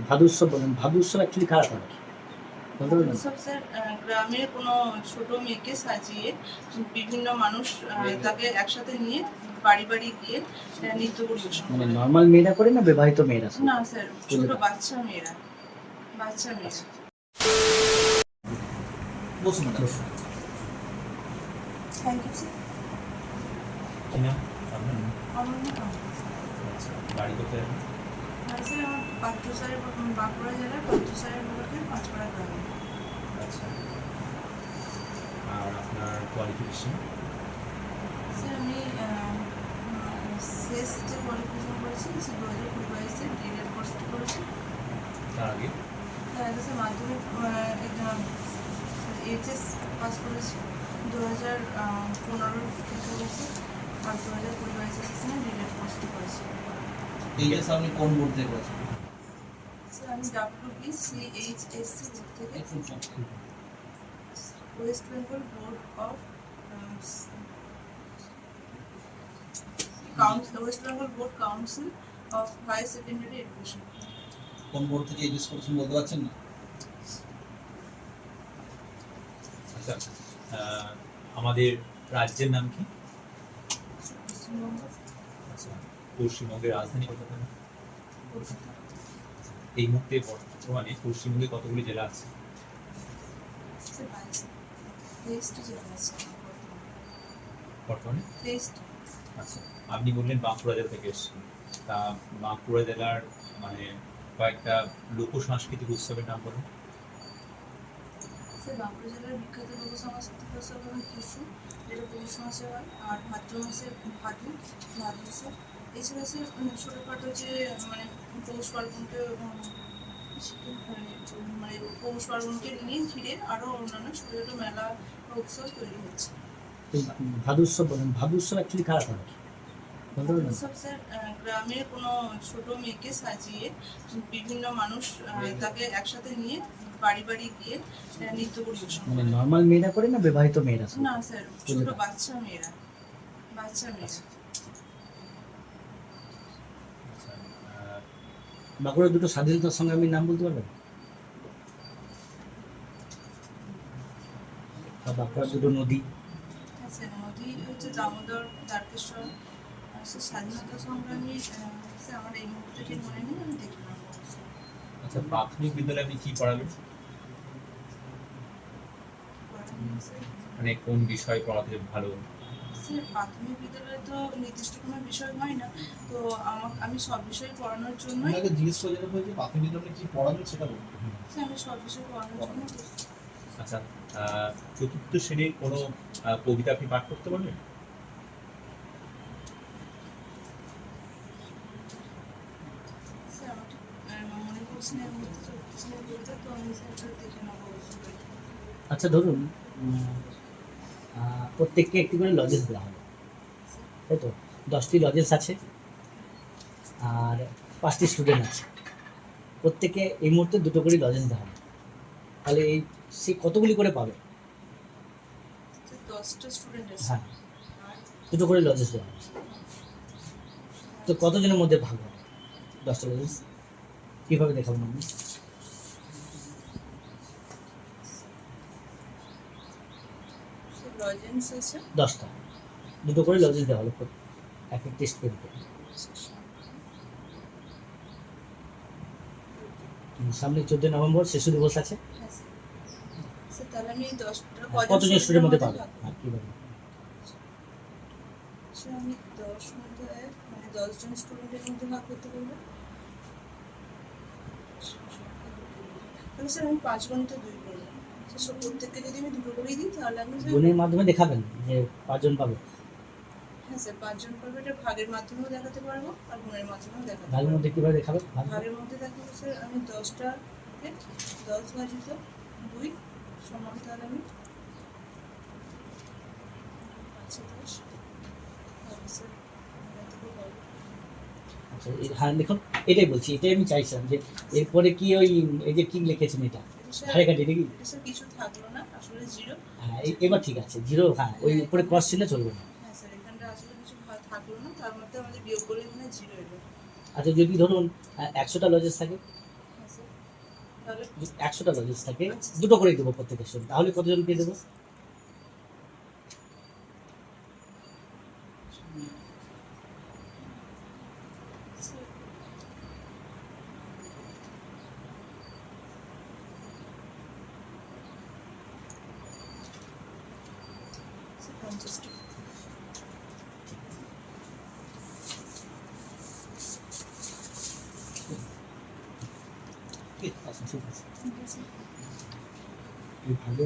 ভাদুৎসব বলেন, ভাদুৎসব অ্যাকচুয়ালি কারা করে? বলতে পারবেন? উৎসব স্যার গ্রামের কোনো ছোট মেয়েকে সাজিয়ে বিভিন্ন মানুষ তাকে একসাথে নিয়ে বাড়ি বাড়ি গিয়ে নৃত্য পরিবেশন মানে করে। নর্মাল মেয়েরা করে না বিবাহিত মেয়েরা? না স্যার, ছোট বাচ্চা মেয়েরা। বসুন ম্যাডাম। Thank you sir. কি নাম আপনার? আমার নাম আচ্ছা, বাড়ি কোথায়? স্যার আমার পাত্রসাহেব, বাঁকুড়া জেলার পাত্রসাহেব ব্লকের পাঁচপাড়া গ্রামে। আচ্ছা, আর আপনার কোয়ালিফিকেশন? স্যার আমি শেষ যে কোয়ালিফিকেশন করেছি সে 2020-22-এ ডিএলএড কোর্স করেছি। তার আগে? তার আগে স্যার মাধ্যমিক এইচএস পাস করেছি 2015 খ্রিস্টবর্ষে, আর 2020-22 সেশনে ডিএলএড কোর্স করেছি। এইচএস আপনি কোন বোর্ড থেকে করেছেন? স্যার আমি WBCHSC বোর্ড থেকে, West Bengal board of West Bengal board council of higher secondary education. কোন বোর্ড থেকে এইচএস করেছেন বলতে পারছেন না? আচ্ছা, আমাদের রাজ্যের নাম কি? পশ্চিমবঙ্গ, আচ্ছা, পশ্চিমবঙ্গের রাজধানী কোথায়? কলকাতা। এই মুহূর্তে বর্তমানে পশ্চিমবঙ্গে কতগুলি জেলা আছে? স্যার 23টি জেলা আছে বর্তমানে? 23টি। আচ্ছা, আপনি বললেন বাঁকুড়া জেলা থেকে এসেছেন, তা বাঁকুড়া জেলার মানে কয়েকটা লোক সাংস্কৃতিক উৎসবের নাম বলুন। স্যার বাঁকুড়া জেলার বিখ্যাত লোক সাংস্কৃতিক উৎসব হল টুসু, যেটা পৌষ মাসে হয়, আর ভাদ্র মাসে ভাদু উৎসব। এছাড়া স্যার ছোটোখাটো যে মানে পৌষ পার্বণকে মানে পৌষ পার্বণকে নিয়ে ঘিরে আরও অন্যান্য ছোটো ছোটো মেলা বা উৎসব তৈরি হচ্ছে। ভাদুৎসব বলেন, ভাদুৎসব অ্যাকচুয়ালি কারা করে? বলতে পারবেন? উৎসব স্যার গ্রামের কোনো ছোট মেয়েকে সাজিয়ে বিভিন্ন মানুষ তাকে একসাথে নিয়ে বাড়ি বাড়ি গিয়ে নৃত্য পরিবেশন মানে করে। নর্মাল মেয়েরা করে না বিবাহিত মেয়েরা? না স্যার, ছোট বাচ্চা মেয়েরা। আচ্ছা, বাঁকুড়ার দুটো স্বাধীনতা সংগ্রামীর নাম বলতে পারবেন? বা বাঁকুড়ার দুটো নদী? হ্যাঁ স্যার, নদী হচ্ছে দামোদর, দ্বারকেশ্বর। আর স্যার স্বাধীনতা সংগ্রামী স্যার আমার এই মুহূর্তে ঠিক মনে নেই, আমি দেখে নেবো। আচ্ছা, প্রাথমিক বিদ্যালয়ে আপনি কি পড়াবেন? মানে কোন বিষয় পড়াতে ভালো? স্যার প্রাথমিক বিদ্যালয়ে তো নির্দিষ্ট কোনো বিষয় হয় না, তো আমি সব বিষয় পড়ানোর জন্যই আপনাকে জিজ্ঞেস করে যেটা হয়েছে প্রাথমিক বিদ্যালয়ে কি পড়াবেন সেটা বলুন। স্যার আমি সব বিষয় পড়ানোর জন্য আচ্ছা, চতুর্থ শ্রেণীর কোনো কবিতা আপনি পাঠ করতে পারবেন? স্যার আমার ঠিক মনে পড়ছে না এই মুহূর্তে চতুর্থ শ্রেণীর কবিতা, তো আমি স্যার একটু দেখে নেবো অবশ্যই। আচ্ছা ধরুন প্রত্যেককে একটি করে লজেস দেওয়া হবে, তাই তো? 10টি লজেস আছে আর 5টি স্টুডেন্ট আছে, প্রত্যেকে এই মুহূর্তে দুটো করে লজেস দেওয়া হবে, তাহলে এই সে কতগুলি করে পাবে? স্যার 10টা স্টুডেন্ট আছে। হ্যাঁ, দুটো করে লজেস দেওয়া হবে, তো কতজনের মধ্যে ভাগ হবে 10টা লজেস? কীভাবে দেখাবেন আপনি? স্যার লজেন্স আছে 10টা, দুটো করে লজেস দেওয়া হলো এক এক টেস্ট পেতে। সামনে 14 নভেম্বর শিশু দিবস আছে, হ্যাঁ স্যার। স্যার তাহলে আমি 10টা কতজন স্টুডেন্টের মধ্যে পাবে? হ্যাঁ, কীভাবে? স্যার আমি 10 মধ্যে মানে 10 জন স্টুডেন্টের মধ্যে ভাগ করতে পারবো। তাহলে স্যার আমি 5 গণিতে 2 করবো। স্যার প্রত্যেককে যদি আমি দুটো করেই দিই তাহলে আমি গুণের মাধ্যমে দেখাবেন যে 5 জন পাবে? হ্যাঁ স্যার 5 জন পারবো, এটা ভাগের মাধ্যমেও দেখাতে পারবো আর গুণের মাধ্যমেও দেখাতে ভাগের পারবো। মধ্যে কীভাবে দেখাবেন? ভাগের মধ্যে দেখাবো স্যার আমি 10টাকে 10 ভাজিত 2 সমান, তাহলে আমি 5-10 স্যার আচ্ছা, হ্যাঁ দেখুন, এটাই বলছি, এটাই আমি চাইছিলাম যে এরপরে কি ওই এই যে কি লিখেছেন এটা ধারে কাটি নাকি? এটা স্যার কিছু থাকলো না, আসলে 0। হ্যাঁ, এবার ঠিক আছে, 0। হ্যাঁ, ওই উপরে ক্রস চিহ্ন চলবে না। হ্যাঁ স্যার, এখানটা আসলে কিছু থাকলো না, তার মধ্যে আমাদের বিয়োগ করলে এখানে 0 এলো। আচ্ছা, যদি ধরুন 100টা লজেস থাকে, হ্যাঁ স্যার, তাহলে 100টা লজেন্স থাকে, দুটো করেই দেবো প্রত্যেকের সঙ্গে, তাহলে কতজনকে দেবো? স্যার 50টা। ঠিক আছে, ঠিক আছে। ঠিক আছে। এই ভালো